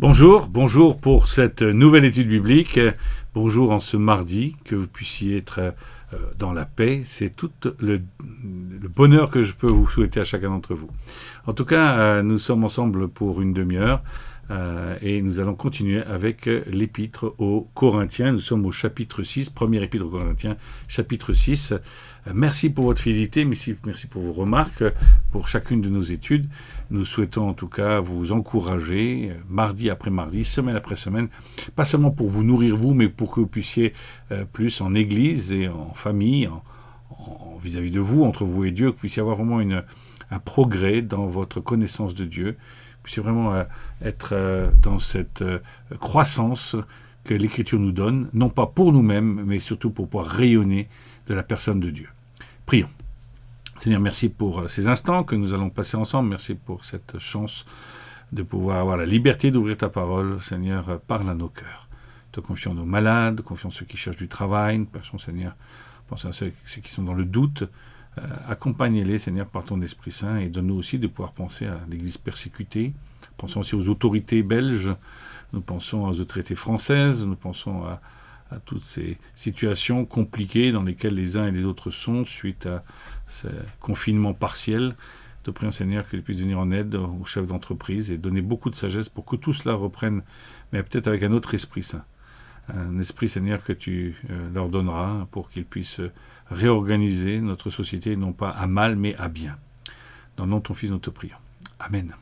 Bonjour pour cette nouvelle étude biblique. Bonjour en ce mardi, que vous puissiez être dans la paix. C'est tout le bonheur que je peux vous souhaiter à chacun d'entre vous. En tout cas, nous sommes ensemble pour une demi-heure et nous allons continuer avec l'épître aux Corinthiens. Nous sommes au chapitre 6, premier épître aux Corinthiens, chapitre 6. Merci pour votre fidélité, merci pour vos remarques, pour chacune de nos études. Nous souhaitons en tout cas vous encourager, mardi après mardi, semaine après semaine, pas seulement pour vous nourrir vous, mais pour que vous puissiez plus en église et en famille, vis-à-vis de vous, entre vous et Dieu, que vous puissiez avoir vraiment un progrès dans votre connaissance de Dieu, que vous puissiez vraiment être dans cette croissance que l'Écriture nous donne, non pas pour nous-mêmes, mais surtout pour pouvoir rayonner de la personne de Dieu. Prions. Seigneur, merci pour ces instants que nous allons passer ensemble. Merci pour cette chance de pouvoir avoir la liberté d'ouvrir ta parole. Seigneur, parle à nos cœurs. Te confions nos malades, confions ceux qui cherchent du travail. Pensons, Seigneur, pensons à ceux qui sont dans le doute. Accompagnez-les, Seigneur, par ton Esprit Saint et donne-nous aussi de pouvoir penser à l'Église persécutée. Pensons aussi aux autorités belges. Nous pensons aux autorités françaises. Nous pensons à toutes ces situations compliquées dans lesquelles les uns et les autres sont suite à ce confinement partiel. Te prions, Seigneur, qu'ils puissent venir en aide aux chefs d'entreprise et donner beaucoup de sagesse pour que tout cela reprenne, mais peut-être avec un autre Esprit Saint. Un esprit, Seigneur, que tu leur donneras pour qu'ils puissent réorganiser notre société, non pas à mal, mais à bien. Dans le nom de ton Fils, nous te prions. Amen.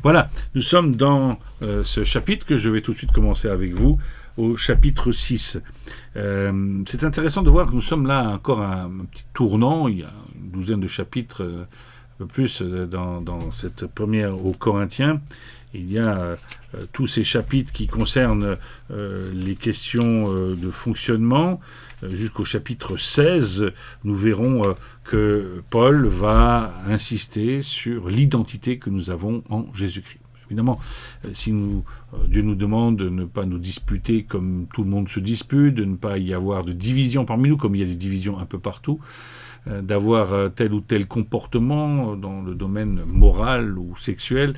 Voilà, nous sommes dans ce chapitre que je vais tout de suite commencer avec vous, au chapitre 6. C'est intéressant de voir que nous sommes là encore à un petit tournant. Il y a une douzaine de chapitres, un peu plus, dans cette première aux Corinthiens. Il y a tous ces chapitres qui concernent les questions de fonctionnement. Jusqu'au chapitre 16, nous verrons que Paul va insister sur l'identité que nous avons en Jésus-Christ. Évidemment, si Dieu nous demande de ne pas nous disputer comme tout le monde se dispute, de ne pas y avoir de division parmi nous, comme il y a des divisions un peu partout, d'avoir tel ou tel comportement dans le domaine moral ou sexuel,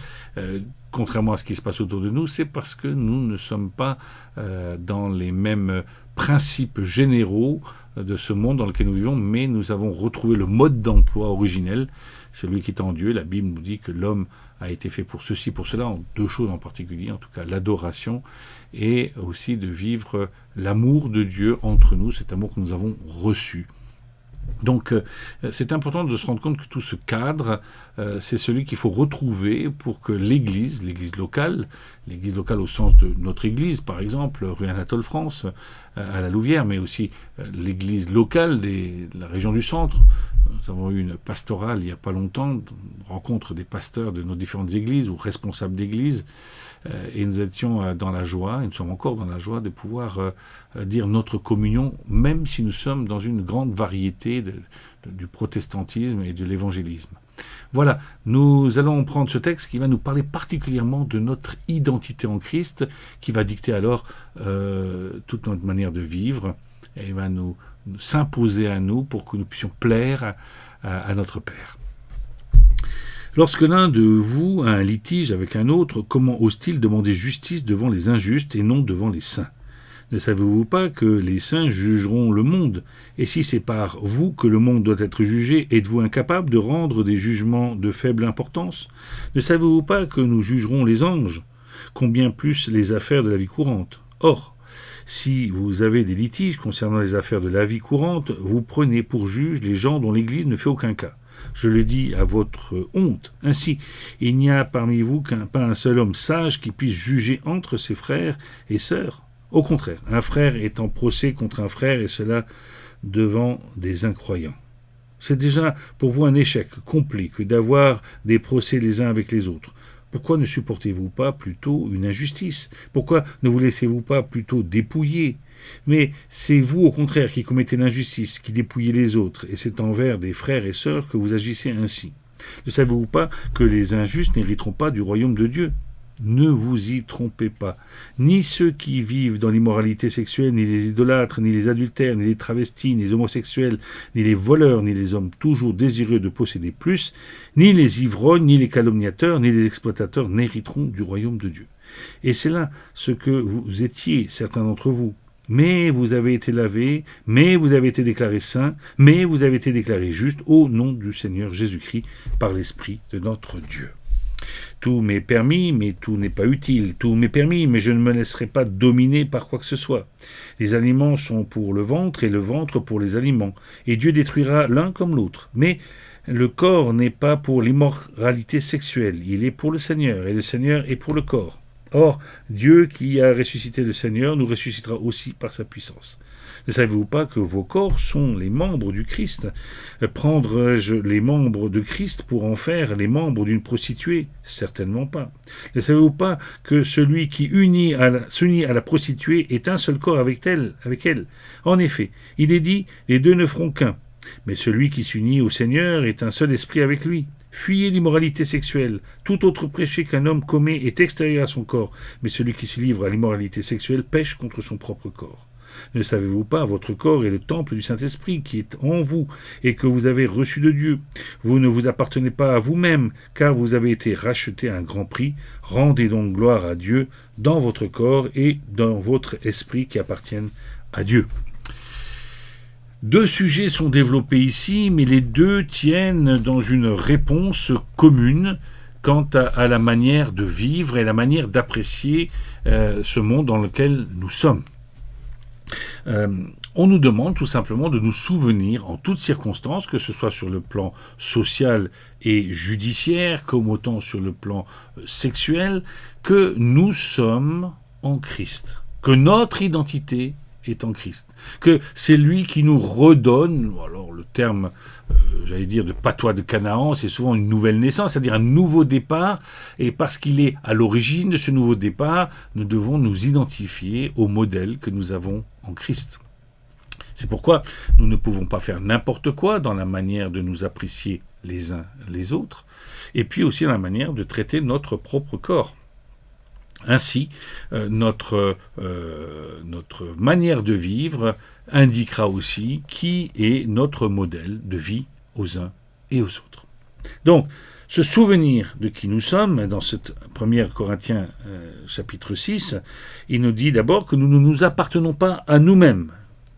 contrairement à ce qui se passe autour de nous, c'est parce que nous ne sommes pas dans les mêmes principes généraux de ce monde dans lequel nous vivons, mais nous avons retrouvé le mode d'emploi originel, celui qui est en Dieu. La Bible nous dit que l'homme a été fait pour ceci, pour cela, en deux choses en particulier, en tout cas l'adoration, et aussi de vivre l'amour de Dieu entre nous, cet amour que nous avons reçu. Donc c'est important de se rendre compte que tout ce cadre, c'est celui qu'il faut retrouver pour que l'église locale au sens de notre église, par exemple, rue Anatole France, à la Louvière, mais aussi l'église locale de la région du centre. Nous avons eu une pastorale il n'y a pas longtemps, une rencontre des pasteurs de nos différentes églises ou responsables d'églises, et nous étions dans la joie, et nous sommes encore dans la joie de pouvoir dire notre communion, même si nous sommes dans une grande variété du protestantisme et de l'évangélisme. Voilà, nous allons prendre ce texte qui va nous parler particulièrement de notre identité en Christ, qui va dicter alors toute notre manière de vivre, et va nous s'imposer à nous pour que nous puissions plaire à notre Père. Lorsque l'un de vous a un litige avec un autre, comment ose-t-il demander justice devant les injustes et non devant les saints ? Ne savez-vous pas que les saints jugeront le monde ? Et si c'est par vous que le monde doit être jugé, êtes-vous incapable de rendre des jugements de faible importance ? Ne savez-vous pas que nous jugerons les anges ? Combien plus les affaires de la vie courante ? Or, si vous avez des litiges concernant les affaires de la vie courante, vous prenez pour juge les gens dont l'Église ne fait aucun cas. Je le dis à votre honte. Ainsi, il n'y a parmi vous pas un seul homme sage qui puisse juger entre ses frères et sœurs. Au contraire, un frère est en procès contre un frère, et cela devant des incroyants. C'est déjà pour vous un échec complet que d'avoir des procès les uns avec les autres. Pourquoi ne supportez-vous pas plutôt une injustice ? Pourquoi ne vous laissez-vous pas plutôt dépouiller ? Mais c'est vous, au contraire, qui commettez l'injustice, qui dépouillez les autres, et c'est envers des frères et sœurs que vous agissez ainsi. Ne savez-vous pas que les injustes n'hériteront pas du royaume de Dieu ? Ne vous y trompez pas. Ni ceux qui vivent dans l'immoralité sexuelle, ni les idolâtres, ni les adultères, ni les travestis, ni les homosexuels, ni les voleurs, ni les hommes toujours désireux de posséder plus, ni les ivrognes, ni les calomniateurs, ni les exploitateurs n'hériteront du royaume de Dieu. Et c'est là ce que vous étiez, certains d'entre vous. Mais vous avez été lavés, mais vous avez été déclarés saints, mais vous avez été déclarés justes au nom du Seigneur Jésus-Christ par l'Esprit de notre Dieu. Tout m'est permis, mais tout n'est pas utile. Tout m'est permis, mais je ne me laisserai pas dominer par quoi que ce soit. Les aliments sont pour le ventre et le ventre pour les aliments. Et Dieu détruira l'un comme l'autre. Mais le corps n'est pas pour l'immoralité sexuelle. Il est pour le Seigneur, et le Seigneur est pour le corps. Or, Dieu qui a ressuscité le Seigneur nous ressuscitera aussi par sa puissance. Ne savez-vous pas que vos corps sont les membres du Christ? Prendrai-je les membres de Christ pour en faire les membres d'une prostituée? Certainement pas. Ne savez-vous pas que celui qui s'unit à la prostituée est un seul corps avec elle? En effet, il est dit, les deux ne feront qu'un. Mais celui qui s'unit au Seigneur est un seul esprit avec lui. Fuyez l'immoralité sexuelle. Tout autre péché qu'un homme commet est extérieur à son corps, mais celui qui se livre à l'immoralité sexuelle pêche contre son propre corps. Ne savez-vous pas, votre corps est le temple du Saint-Esprit qui est en vous et que vous avez reçu de Dieu. Vous ne vous appartenez pas à vous-même, car vous avez été rachetés à un grand prix. Rendez donc gloire à Dieu dans votre corps et dans votre esprit qui appartiennent à Dieu. Deux sujets sont développés ici, mais les deux tiennent dans une réponse commune quant à la manière de vivre et la manière d'apprécier ce monde dans lequel nous sommes. On nous demande tout simplement de nous souvenir en toutes circonstances, que ce soit sur le plan social et judiciaire, comme autant sur le plan sexuel, que nous sommes en Christ, que notre identité est en Christ, que c'est lui qui nous redonne, alors le terme, j'allais dire, de patois de Canaan, c'est souvent une nouvelle naissance, c'est-à-dire un nouveau départ, et parce qu'il est à l'origine de ce nouveau départ, nous devons nous identifier au modèle que nous avons en Christ. C'est pourquoi nous ne pouvons pas faire n'importe quoi dans la manière de nous apprécier les uns les autres, et puis aussi dans la manière de traiter notre propre corps. Ainsi, notre manière de vivre indiquera aussi qui est notre modèle de vie aux uns et aux autres. Donc, se souvenir de qui nous sommes, dans cette 1 Corinthiens chapitre 6, il nous dit d'abord que nous ne nous appartenons pas à nous-mêmes,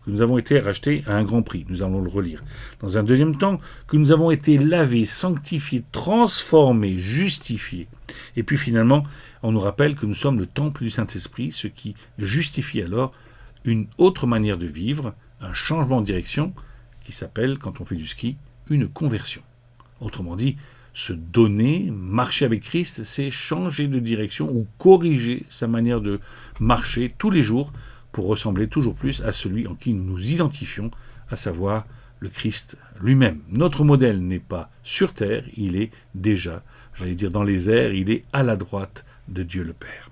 que nous avons été rachetés à un grand prix. Nous allons le relire. Dans un deuxième temps, que nous avons été lavés, sanctifiés, transformés, justifiés. Et puis finalement, on nous rappelle que nous sommes le temple du Saint-Esprit, ce qui justifie alors une autre manière de vivre, un changement de direction qui s'appelle, quand on fait du ski, une conversion. Autrement dit, se donner, marcher avec Christ, c'est changer de direction ou corriger sa manière de marcher tous les jours pour ressembler toujours plus à celui en qui nous nous identifions, à savoir le Christ lui-même. Notre modèle n'est pas sur terre, il est déjà, j'allais dire dans les airs, il est à la droite de Dieu le Père.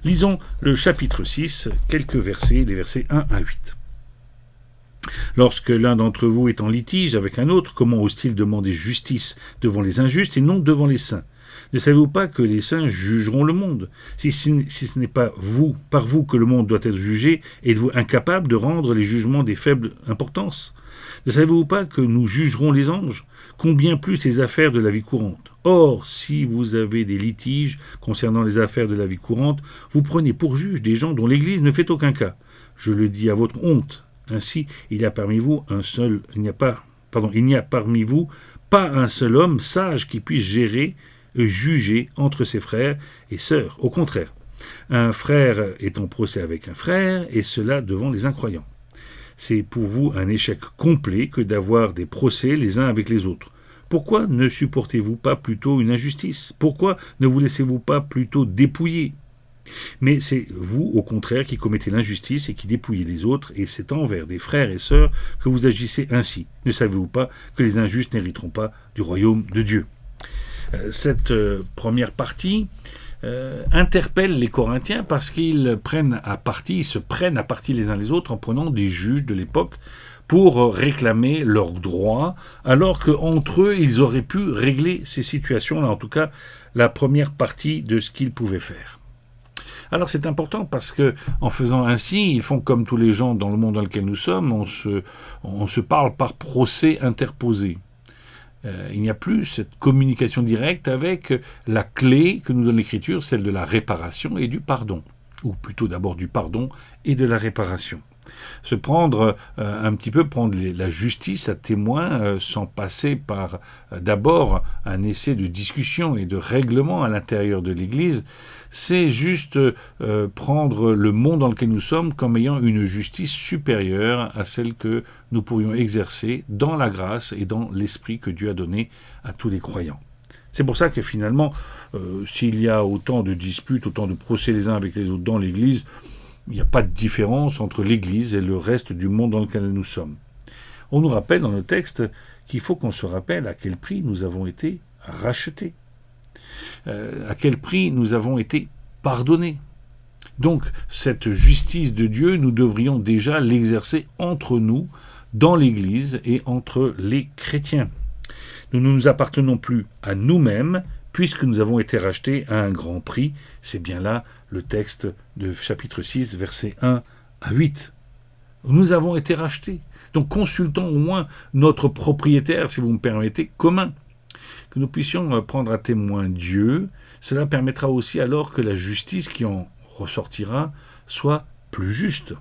Lisons le chapitre 6, quelques versets, les versets 1 à 8. Lorsque l'un d'entre vous est en litige avec un autre, comment ose-t-il demander justice devant les injustes et non devant les saints? Ne savez-vous pas que les saints jugeront le monde? Si ce n'est pas par vous que le monde doit être jugé, êtes-vous incapable de rendre les jugements des faibles importances? Ne savez-vous pas que nous jugerons les anges? Combien plus les affaires de la vie courante? Or, si vous avez des litiges concernant les affaires de la vie courante, vous prenez pour juge des gens dont l'Église ne fait aucun cas. Je le dis à votre honte. Ainsi, il n'y a parmi vous pas un seul homme sage qui puisse juger entre ses frères et sœurs. Au contraire, un frère est en procès avec un frère, et cela devant les incroyants. C'est pour vous un échec complet que d'avoir des procès les uns avec les autres. Pourquoi ne supportez-vous pas plutôt une injustice? Pourquoi ne vous laissez-vous pas plutôt dépouiller? Mais c'est vous, au contraire, qui commettez l'injustice et qui dépouillez les autres, et c'est envers des frères et sœurs que vous agissez ainsi. Ne savez-vous pas que les injustes n'hériteront pas du royaume de Dieu? Cette première partie interpelle les Corinthiens parce qu'ils se prennent à partie les uns les autres en prenant des juges de l'époque pour réclamer leurs droits, alors qu'entre eux, ils auraient pu régler ces situations-là, en tout cas la première partie de ce qu'ils pouvaient faire. Alors c'est important parce que en faisant ainsi, ils font comme tous les gens dans le monde dans lequel nous sommes, on se parle par procès interposé. Il n'y a plus cette communication directe avec la clé que nous donne l'Écriture, celle de la réparation et du pardon, ou plutôt d'abord du pardon et de la réparation. Se prendre un petit peu, prendre la justice à témoin sans passer par d'abord un essai de discussion et de règlement à l'intérieur de l'Église, c'est juste prendre le monde dans lequel nous sommes comme ayant une justice supérieure à celle que nous pourrions exercer dans la grâce et dans l'esprit que Dieu a donné à tous les croyants. C'est pour ça que finalement, s'il y a autant de disputes, autant de procès les uns avec les autres dans l'Église, il n'y a pas de différence entre l'Église et le reste du monde dans lequel nous sommes. On nous rappelle dans le texte qu'il faut qu'on se rappelle à quel prix nous avons été rachetés, à quel prix nous avons été pardonnés. Donc cette justice de Dieu, nous devrions déjà l'exercer entre nous, dans l'Église et entre les chrétiens. Nous ne nous appartenons plus à nous-mêmes, puisque nous avons été rachetés à un grand prix. C'est bien là le texte de chapitre 6, versets 1 à 8. Nous avons été rachetés. Donc consultons au moins notre propriétaire, si vous me permettez, commun. Que nous puissions prendre à témoin Dieu. Cela permettra aussi alors que la justice qui en ressortira soit plus juste.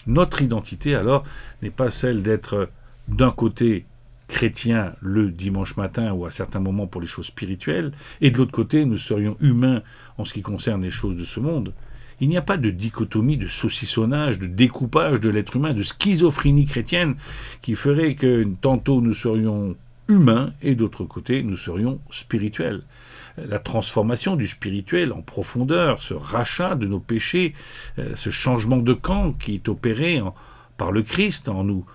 Notre identité alors n'est pas celle d'être d'un côté chrétien le dimanche matin ou à certains moments pour les choses spirituelles, et de l'autre côté, nous serions humains en ce qui concerne les choses de ce monde. Il n'y a pas de dichotomie, de saucissonnage, de découpage de l'être humain, de schizophrénie chrétienne qui ferait que tantôt nous serions humains et d'autre côté nous serions spirituels. La transformation du spirituel en profondeur, ce rachat de nos péchés, ce changement de camp qui est opéré par le Christ en nous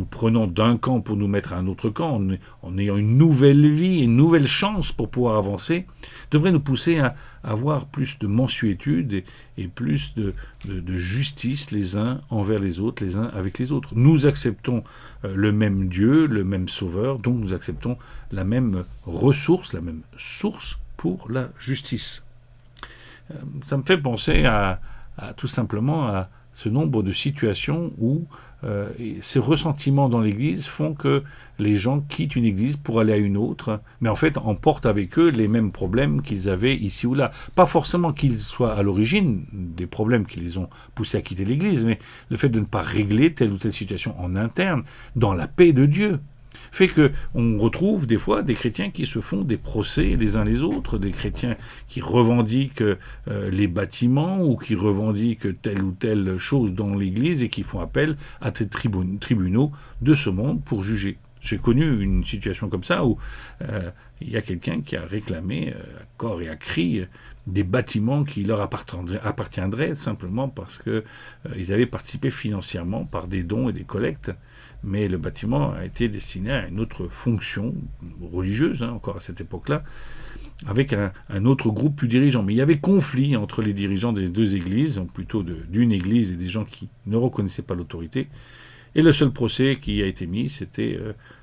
prenant d'un camp pour nous mettre à un autre camp, en ayant une nouvelle vie, une nouvelle chance pour pouvoir avancer, devrait nous pousser à avoir plus de mansuétude et plus de justice les uns envers les autres, les uns avec les autres. Nous acceptons le même Dieu, le même Sauveur, donc nous acceptons la même ressource, la même source pour la justice. Ça me fait penser à tout simplement à ce nombre de situations où ces ressentiments dans l'Église font que les gens quittent une Église pour aller à une autre, mais en fait emportent avec eux les mêmes problèmes qu'ils avaient ici ou là. Pas forcément qu'ils soient à l'origine des problèmes qui les ont poussés à quitter l'Église, mais le fait de ne pas régler telle ou telle situation en interne, dans la paix de Dieu, fait qu'on retrouve des fois des chrétiens qui se font des procès les uns les autres, des chrétiens qui revendiquent les bâtiments ou qui revendiquent telle ou telle chose dans l'Église et qui font appel à des tribunaux de ce monde pour juger. J'ai connu une situation comme ça où il y a quelqu'un qui a réclamé à corps et à cri des bâtiments qui leur appartiendraient simplement parce qu'ils avaient participé financièrement par des dons et des collectes. Mais le bâtiment a été destiné à une autre fonction religieuse, encore à cette époque-là, avec un autre groupe plus dirigeant. Mais il y avait conflit entre les dirigeants des deux églises, ou plutôt d'une église et des gens qui ne reconnaissaient pas l'autorité. Et le seul procès qui a été mis, c'était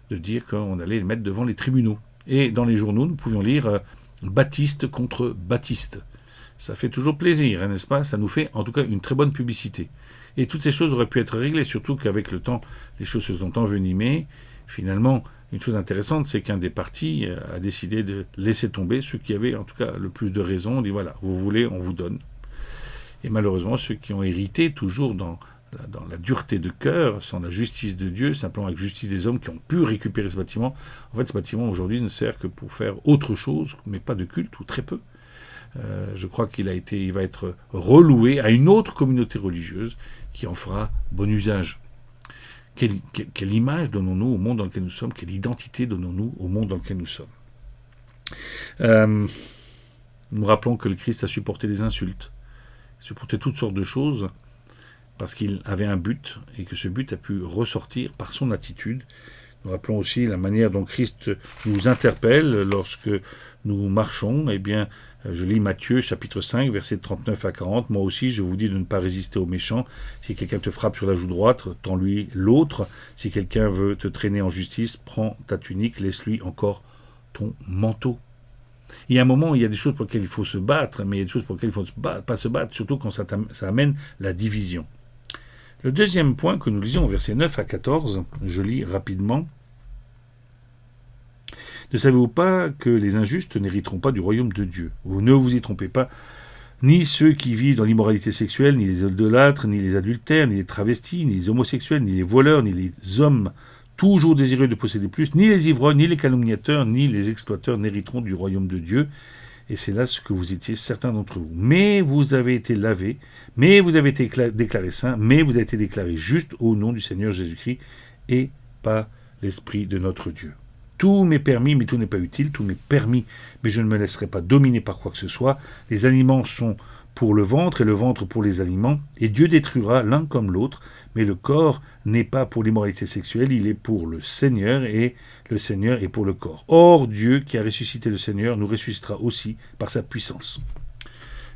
de dire qu'on allait les mettre devant les tribunaux. Et dans les journaux, nous pouvions lire Baptiste contre Baptiste. Ça fait toujours plaisir, n'est-ce pas? Ça nous fait en tout cas une très bonne publicité. Et toutes ces choses auraient pu être réglées, surtout qu'avec le temps, les choses se sont envenimées. Finalement, une chose intéressante, c'est qu'un des partis a décidé de laisser tomber ceux qui avaient en tout cas le plus de raison. On dit voilà, vous voulez, on vous donne. Et malheureusement, ceux qui ont hérité toujours dans la dureté de cœur, sans la justice de Dieu, simplement avec la justice des hommes qui ont pu récupérer ce bâtiment. En fait, ce bâtiment aujourd'hui ne sert que pour faire autre chose, mais pas de culte, ou très peu. Je crois il va être reloué à une autre communauté religieuse qui en fera bon usage. Quelle image donnons-nous au monde dans lequel nous sommes? Quelle identité donnons-nous au monde dans lequel nous sommes? Nous rappelons que le Christ a supporté des insultes, supporté toutes sortes de choses, parce qu'il avait un but, et que ce but a pu ressortir par son attitude. Nous rappelons aussi la manière dont Christ nous interpelle lorsque nous marchons. Eh bien, je lis Matthieu chapitre 5, versets 39 à 40. Moi aussi, je vous dis de ne pas résister aux méchants. Si quelqu'un te frappe sur la joue droite, tends-lui l'autre. Si quelqu'un veut te traîner en justice, prends ta tunique, laisse-lui encore ton manteau. Il y a un moment où il y a des choses pour lesquelles il faut se battre, mais il y a des choses pour lesquelles il ne faut pas se battre, surtout quand ça amène la division. Le deuxième point que nous lisions au verset 9 à 14, je lis rapidement. Ne savez-vous pas que les injustes n'hériteront pas du royaume de Dieu? Vous ne vous y trompez pas. Ni ceux qui vivent dans l'immoralité sexuelle, ni les idolâtres, ni les adultères, ni les travestis, ni les homosexuels, ni les voleurs, ni les hommes toujours désireux de posséder plus, ni les ivrognes, ni les calomniateurs, ni les exploiteurs n'hériteront du royaume de Dieu. Et c'est là ce que vous étiez certains d'entre vous. Mais vous avez été lavés, mais vous avez été déclarés saints, mais vous avez été déclarés justes au nom du Seigneur Jésus-Christ et par l'Esprit de notre Dieu. Tout m'est permis, mais tout n'est pas utile. Tout m'est permis, mais je ne me laisserai pas dominer par quoi que ce soit. Les aliments sont pour le ventre et le ventre pour les aliments. Et Dieu détruira l'un comme l'autre. Mais le corps n'est pas pour l'immoralité sexuelle, il est pour le Seigneur et le Seigneur est pour le corps. Or, Dieu qui a ressuscité le Seigneur nous ressuscitera aussi par sa puissance.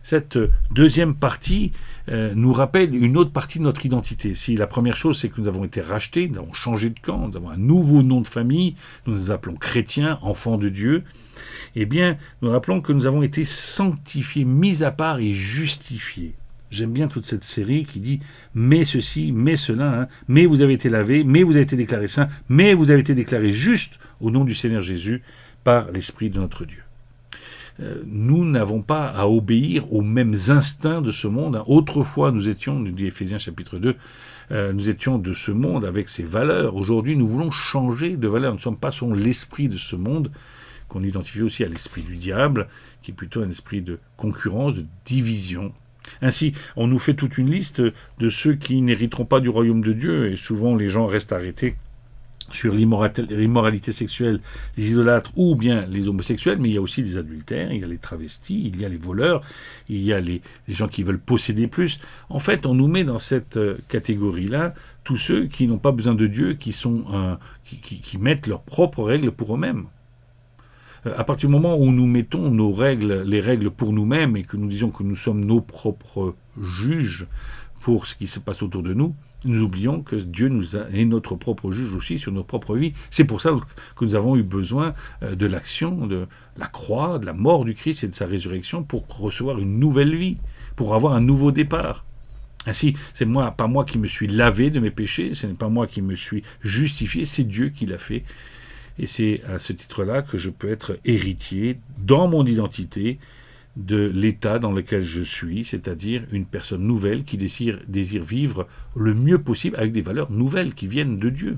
Cette deuxième partie nous rappelle une autre partie de notre identité. Si la première chose, c'est que nous avons été rachetés, nous avons changé de camp, nous avons un nouveau nom de famille, nous nous appelons chrétiens, enfants de Dieu, eh bien, nous rappelons que nous avons été sanctifiés, mis à part et justifiés. J'aime bien toute cette série qui dit « mais ceci, mais cela, mais vous avez été lavés, mais vous avez été déclarés saints, mais vous avez été déclarés justes au nom du Seigneur Jésus par l'Esprit de notre Dieu ». Nous n'avons pas à obéir aux mêmes instincts de ce monde. Autrefois, nous étions, nous dit Éphésiens chapitre 2, nous étions de ce monde avec ses valeurs. Aujourd'hui, nous voulons changer de valeur. Nous ne sommes pas selon l'esprit de ce monde, qu'on identifie aussi à l'esprit du diable, qui est plutôt un esprit de concurrence, de division. Ainsi, on nous fait toute une liste de ceux qui n'hériteront pas du royaume de Dieu, et souvent les gens restent arrêtés sur l'immoralité sexuelle, les idolâtres ou bien les homosexuels, mais il y a aussi les adultères, il y a les travestis, il y a les voleurs, il y a les gens qui veulent posséder plus. En fait, on nous met dans cette catégorie-là tous ceux qui n'ont pas besoin de Dieu, qui mettent leurs propres règles pour eux-mêmes. À partir du moment où nous mettons les règles pour nous-mêmes et que nous disons que nous sommes nos propres juges pour ce qui se passe autour de nous, nous oublions que Dieu est notre propre juge aussi sur nos propres vies. C'est pour ça que nous avons eu besoin de l'action, de la croix, de la mort du Christ et de sa résurrection pour recevoir une nouvelle vie, pour avoir un nouveau départ. Ainsi, c'est pas moi qui me suis lavé de mes péchés, ce n'est pas moi qui me suis justifié, c'est Dieu qui l'a fait. Et c'est à ce titre-là que je peux être héritier dans mon identité de l'état dans lequel je suis, c'est-à-dire une personne nouvelle qui désire vivre le mieux possible avec des valeurs nouvelles qui viennent de Dieu.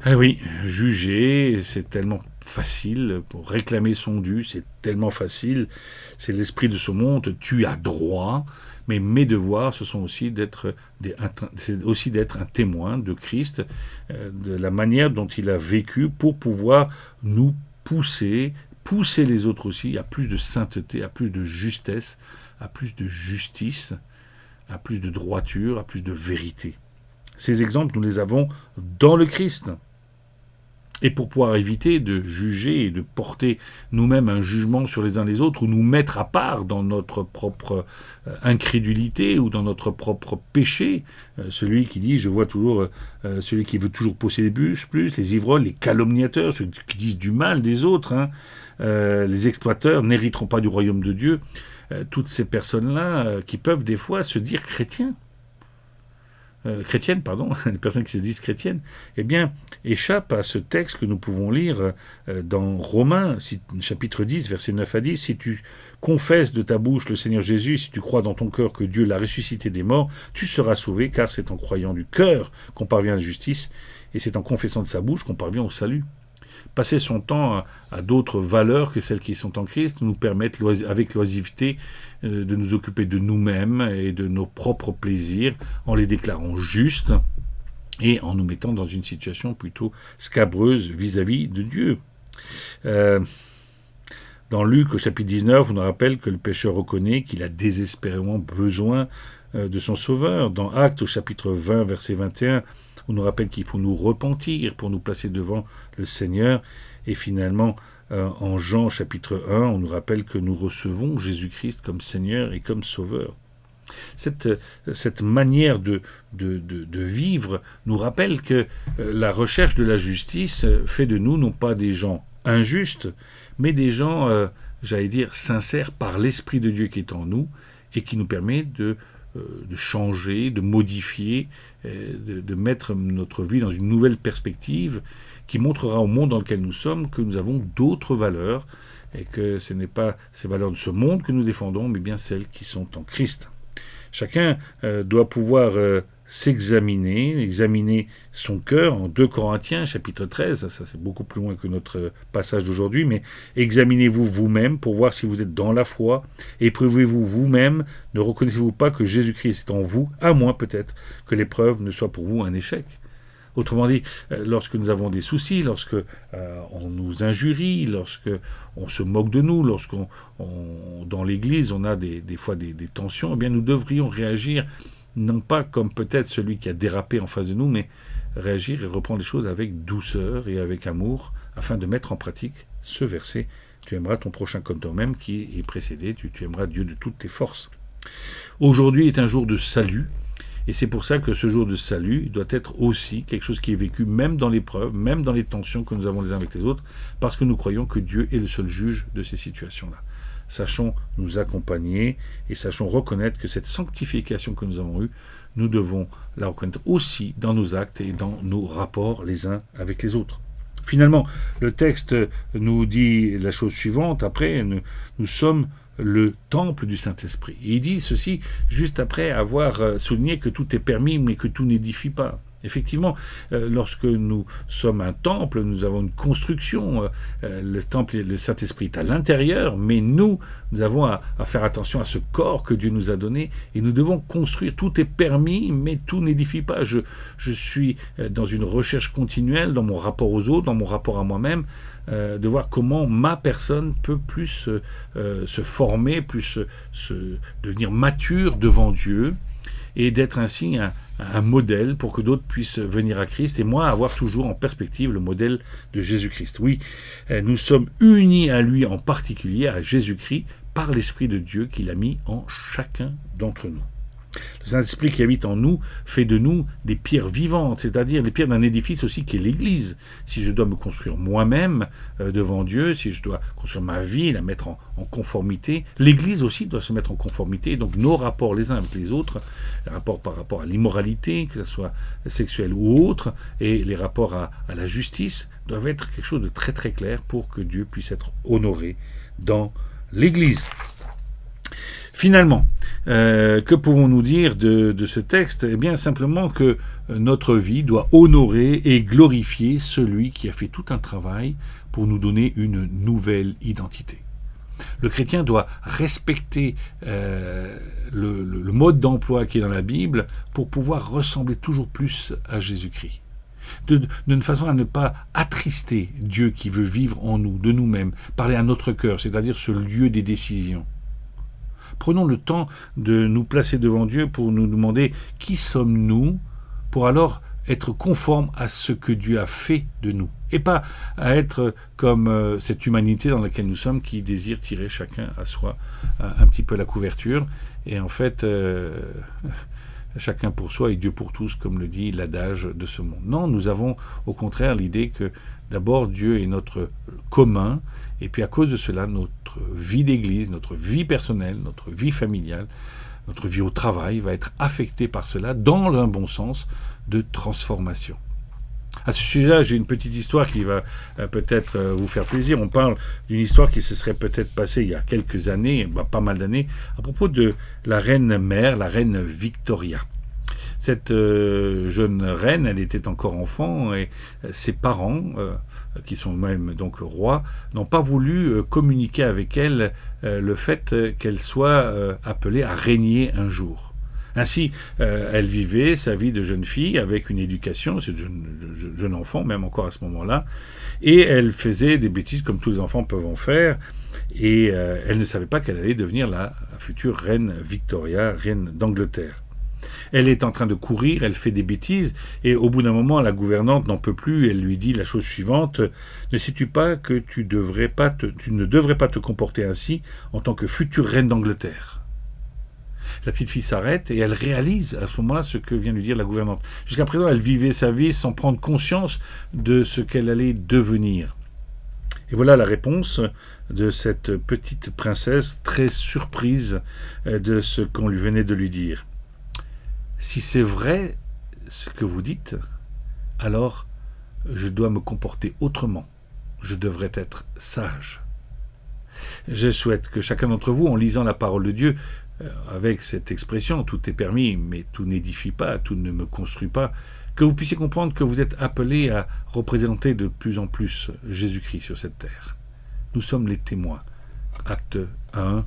Ah oui, juger, c'est tellement facile, pour réclamer son dû, c'est tellement facile, c'est l'esprit de ce monde, tu as droit, mais mes devoirs, ce sont aussi d'être un témoin de Christ, de la manière dont il a vécu pour pouvoir nous pousser les autres aussi à plus de sainteté, à plus de justesse, à plus de justice, à plus de droiture, à plus de vérité. Ces exemples, nous les avons dans le Christ. Et pour pouvoir éviter de juger et de porter nous-mêmes un jugement sur les uns les autres, ou nous mettre à part dans notre propre incrédulité ou dans notre propre péché, celui qui dit, je vois toujours, celui qui veut toujours posséder plus, les ivrognes, les calomniateurs, ceux qui disent du mal des autres, les exploiteurs n'hériteront pas du royaume de Dieu, toutes ces personnes-là qui peuvent des fois se dire chrétiennes, les personnes qui se disent chrétiennes, eh bien, échappent à ce texte que nous pouvons lire dans Romains, chapitre 10, versets 9 à 10. Si tu confesses de ta bouche le Seigneur Jésus, si tu crois dans ton cœur que Dieu l'a ressuscité des morts, tu seras sauvé, car c'est en croyant du cœur qu'on parvient à la justice, et c'est en confessant de sa bouche qu'on parvient au salut. Passer son temps à d'autres valeurs que celles qui sont en Christ nous permettent avec l'oisiveté de nous occuper de nous-mêmes et de nos propres plaisirs en les déclarant justes et en nous mettant dans une situation plutôt scabreuse vis-à-vis de Dieu. Dans Luc, au chapitre 19, on nous rappelle que le pécheur reconnaît qu'il a désespérément besoin de son sauveur. Dans Actes, au chapitre 20, verset 21, on nous rappelle qu'il faut nous repentir pour nous placer devant le Seigneur. Et finalement, en Jean chapitre 1, on nous rappelle que nous recevons Jésus-Christ comme Seigneur et comme Sauveur. Cette manière de vivre nous rappelle que la recherche de la justice fait de nous non pas des gens injustes, mais des gens, j'allais dire, sincères par l'Esprit de Dieu qui est en nous et qui nous permet de changer, de modifier, de mettre notre vie dans une nouvelle perspective qui montrera au monde dans lequel nous sommes que nous avons d'autres valeurs et que ce n'est pas ces valeurs de ce monde que nous défendons, mais bien celles qui sont en Christ. Chacun doit pouvoir examiner son cœur en 2 Corinthiens chapitre 13, ça c'est beaucoup plus loin que notre passage d'aujourd'hui, mais examinez-vous vous-même pour voir si vous êtes dans la foi, éprouvez-vous vous-même, ne reconnaissez-vous pas que Jésus-Christ est en vous, à moins peut-être que l'épreuve ne soit pour vous un échec. Autrement dit, lorsque nous avons des soucis, lorsque on nous injurie, lorsque on se moque de nous, dans l'Église on a des fois des tensions, eh bien nous devrions réagir non pas comme peut-être celui qui a dérapé en face de nous, mais réagir et reprendre les choses avec douceur et avec amour, afin de mettre en pratique ce verset. Tu aimeras ton prochain comme toi-même, qui est précédé, tu aimeras Dieu de toutes tes forces. Aujourd'hui est un jour de salut, et c'est pour ça que ce jour de salut doit être aussi quelque chose qui est vécu même dans l'épreuve, même dans les tensions que nous avons les uns avec les autres, parce que nous croyons que Dieu est le seul juge de ces situations-là. Sachons nous accompagner et sachons reconnaître que cette sanctification que nous avons eue, nous devons la reconnaître aussi dans nos actes et dans nos rapports les uns avec les autres. Finalement, le texte nous dit la chose suivante, après, nous sommes le temple du Saint-Esprit. Et il dit ceci juste après avoir souligné que tout est permis, mais que tout n'édifie pas. Effectivement, lorsque nous sommes un temple, nous avons une construction, le temple, le Saint-Esprit est à l'intérieur, mais nous avons à faire attention à ce corps que Dieu nous a donné, et nous devons construire. Tout est permis, mais tout n'édifie pas. Je suis dans une recherche continuelle, dans mon rapport aux autres, dans mon rapport à moi-même, de voir comment ma personne peut plus se former, plus devenir mature devant Dieu, et d'être ainsi un modèle pour que d'autres puissent venir à Christ, et moi avoir toujours en perspective le modèle de Jésus-Christ. Oui, nous sommes unis à lui en particulier, à Jésus-Christ, par l'Esprit de Dieu qu'il a mis en chacun d'entre nous. Le Saint-Esprit qui habite en nous fait de nous des pierres vivantes, c'est-à-dire les pierres d'un édifice aussi qui est l'Église. Si je dois me construire moi-même devant Dieu, si je dois construire ma vie et la mettre en conformité, l'Église aussi doit se mettre en conformité. Donc nos rapports les uns avec les autres, les rapports par rapport à l'immoralité, que ce soit sexuelle ou autre, et les rapports à la justice, doivent être quelque chose de très très clair pour que Dieu puisse être honoré dans l'Église. Finalement, que pouvons-nous dire de ce texte ? Eh bien, simplement que notre vie doit honorer et glorifier celui qui a fait tout un travail pour nous donner une nouvelle identité. Le chrétien doit respecter le mode d'emploi qui est dans la Bible pour pouvoir ressembler toujours plus à Jésus-Christ. D'une façon à ne pas attrister Dieu qui veut vivre en nous, de nous-mêmes, parler à notre cœur, c'est-à-dire ce lieu des décisions. Prenons le temps de nous placer devant Dieu pour nous demander qui sommes-nous, pour alors être conformes à ce que Dieu a fait de nous, et pas à être comme cette humanité dans laquelle nous sommes qui désire tirer chacun à soi un petit peu la couverture, et en fait chacun pour soi et Dieu pour tous, comme le dit l'adage de ce monde. Non, nous avons au contraire l'idée que d'abord Dieu est notre commun, et puis à cause de cela, notre vie d'église, notre vie personnelle, notre vie familiale, notre vie au travail va être affectée par cela dans un bon sens de transformation. À ce sujet-là, j'ai une petite histoire qui va peut-être vous faire plaisir. On parle d'une histoire qui se serait peut-être passée il y a quelques années, pas mal d'années, à propos de la reine-mère, la reine Victoria. Cette jeune reine, elle était encore enfant, et ses parents, qui sont même donc rois, n'ont pas voulu communiquer avec elle le fait qu'elle soit appelée à régner un jour. Ainsi, elle vivait sa vie de jeune fille avec une éducation, c'est jeune enfant même encore à ce moment-là, et elle faisait des bêtises comme tous les enfants peuvent en faire, et elle ne savait pas qu'elle allait devenir la future reine Victoria, reine d'Angleterre. Elle est en train de courir, elle fait des bêtises, et au bout d'un moment, la gouvernante n'en peut plus, elle lui dit la chose suivante: ne sais-tu pas que tu ne devrais pas te comporter ainsi en tant que future reine d'Angleterre? La petite fille s'arrête et elle réalise à ce moment-là ce que vient lui dire la gouvernante. Jusqu'à présent, elle vivait sa vie sans prendre conscience de ce qu'elle allait devenir. Et voilà la réponse de cette petite princesse, très surprise de ce qu'on lui venait de lui dire. Si c'est vrai ce que vous dites, alors je dois me comporter autrement. Je devrais être sage. Je souhaite que chacun d'entre vous, en lisant la parole de Dieu, avec cette expression, tout est permis, mais tout n'édifie pas, tout ne me construit pas, que vous puissiez comprendre que vous êtes appelés à représenter de plus en plus Jésus-Christ sur cette terre. Nous sommes les témoins. Acte 1,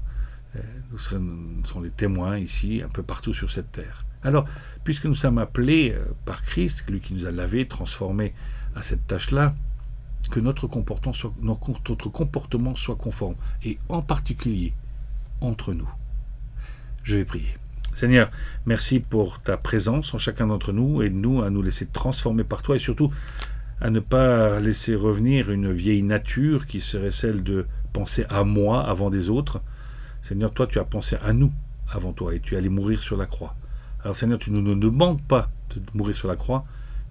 nous serons les témoins ici, un peu partout sur cette terre. Alors, puisque nous sommes appelés par Christ, lui qui nous a lavés, transformés à cette tâche-là, que notre comportement soit conforme, et en particulier entre nous. Je vais prier. Seigneur, merci pour ta présence en chacun d'entre nous, aide-nous à nous laisser transformer par toi et surtout à ne pas laisser revenir une vieille nature qui serait celle de penser à moi avant des autres. Seigneur, toi tu as pensé à nous avant toi et tu es allé mourir sur la croix. Alors Seigneur, tu ne nous demandes pas de mourir sur la croix,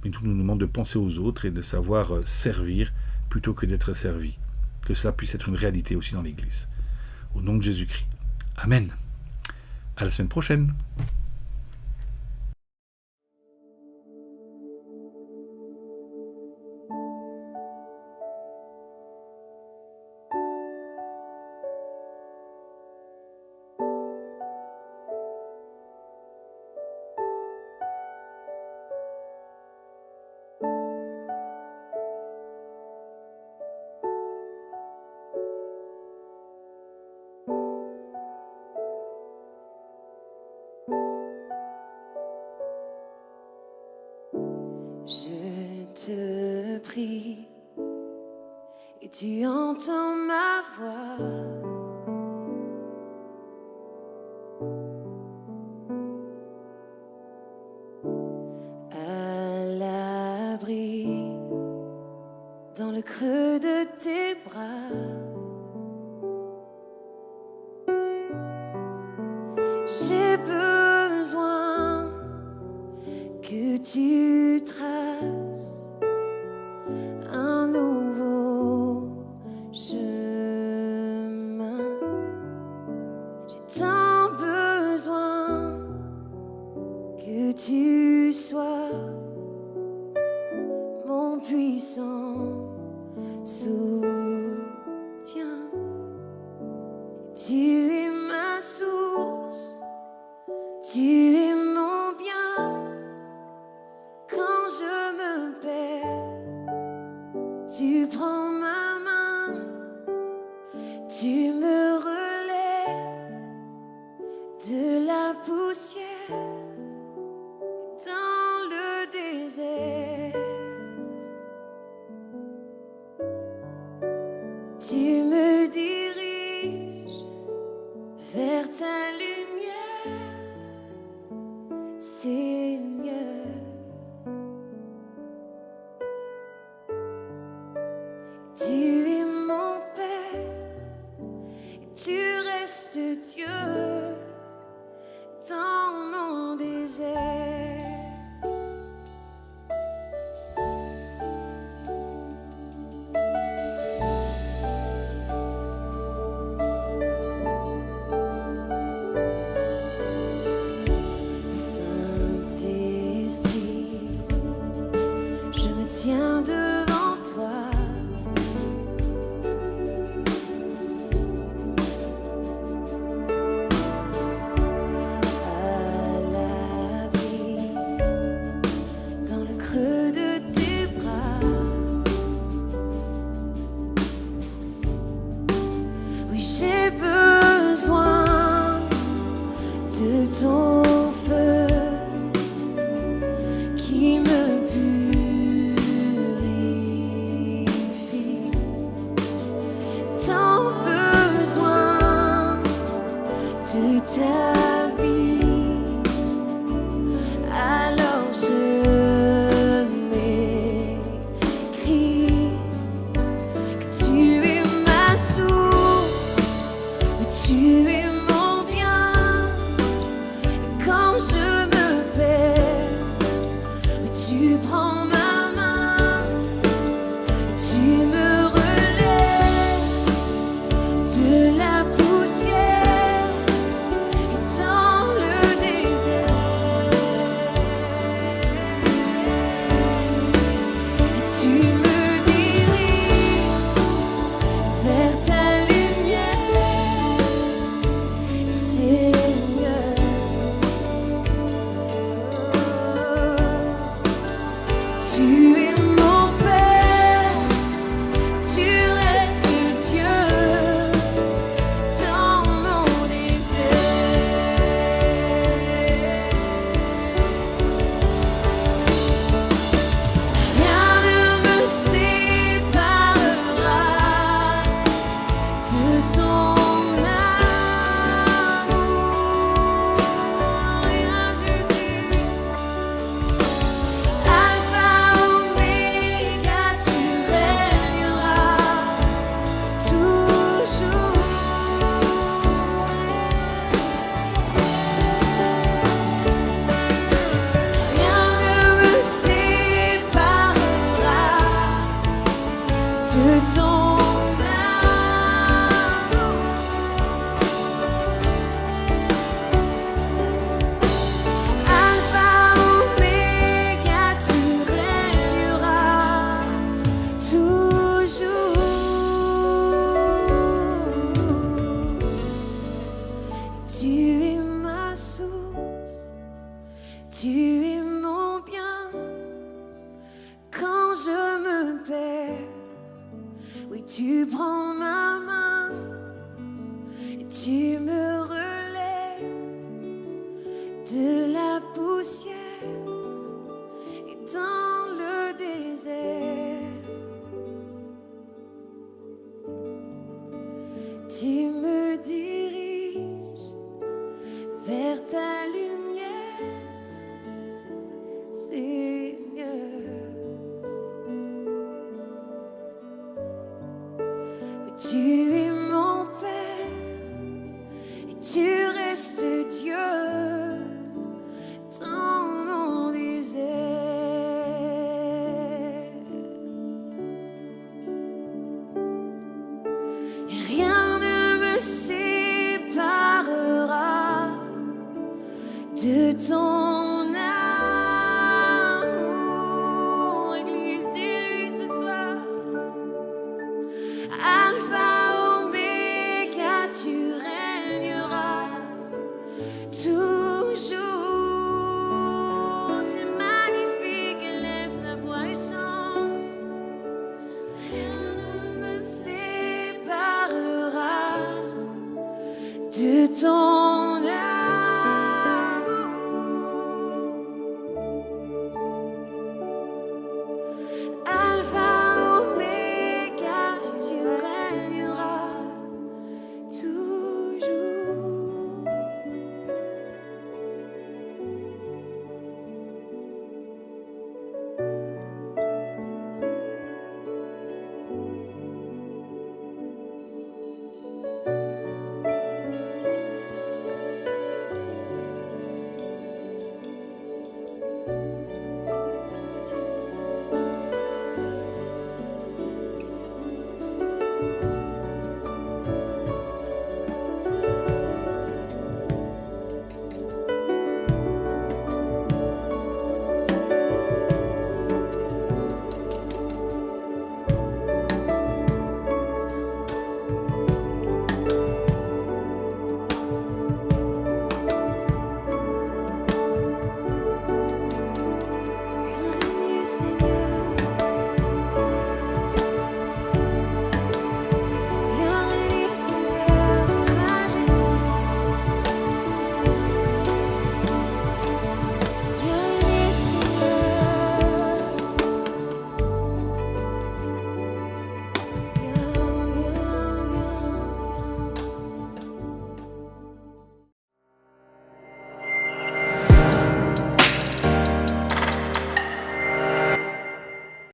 mais tu nous demandes de penser aux autres et de savoir servir plutôt que d'être servi. Que cela puisse être une réalité aussi dans l'Église. Au nom de Jésus-Christ. Amen. À la semaine prochaine. Je te prie et tu entends ma voix. À l'abri dans le creux de tes bras. J'ai besoin que tu traces un nouveau chemin. J'ai tant besoin que tu sois mon puissant soutien. Tu es ma source, tu es mon bien. Quand je me perds, tu prends ma main, tu me relèves de la poussière dans le désert. Tu me diriges vers ta lumière, Seigneur. Tu es mon Père, et tu restes Dieu dans mon désert. Saint-Esprit, je me tiens devant toi. J'ai besoin de ton feu qui me purifie. Tant besoin de ta vie ton Alpha, Oméga, tu régneras toujours. Tu es ma source, tu es mon bien. Quand je me perds, oui, tu prends ma main et tu me relèves de la poussière et dans le désert. Tu me diriges vers ta lumière, Seigneur. Tu es mon Père et tu restes Dieu dans mon désert. Et rien ne me séparera de ton amour. Église, dis-lui ce soir. Alpha, Oméga, tu régneras toujours. C'est magnifique, élève ta voix et chante. Rien ne me séparera de ton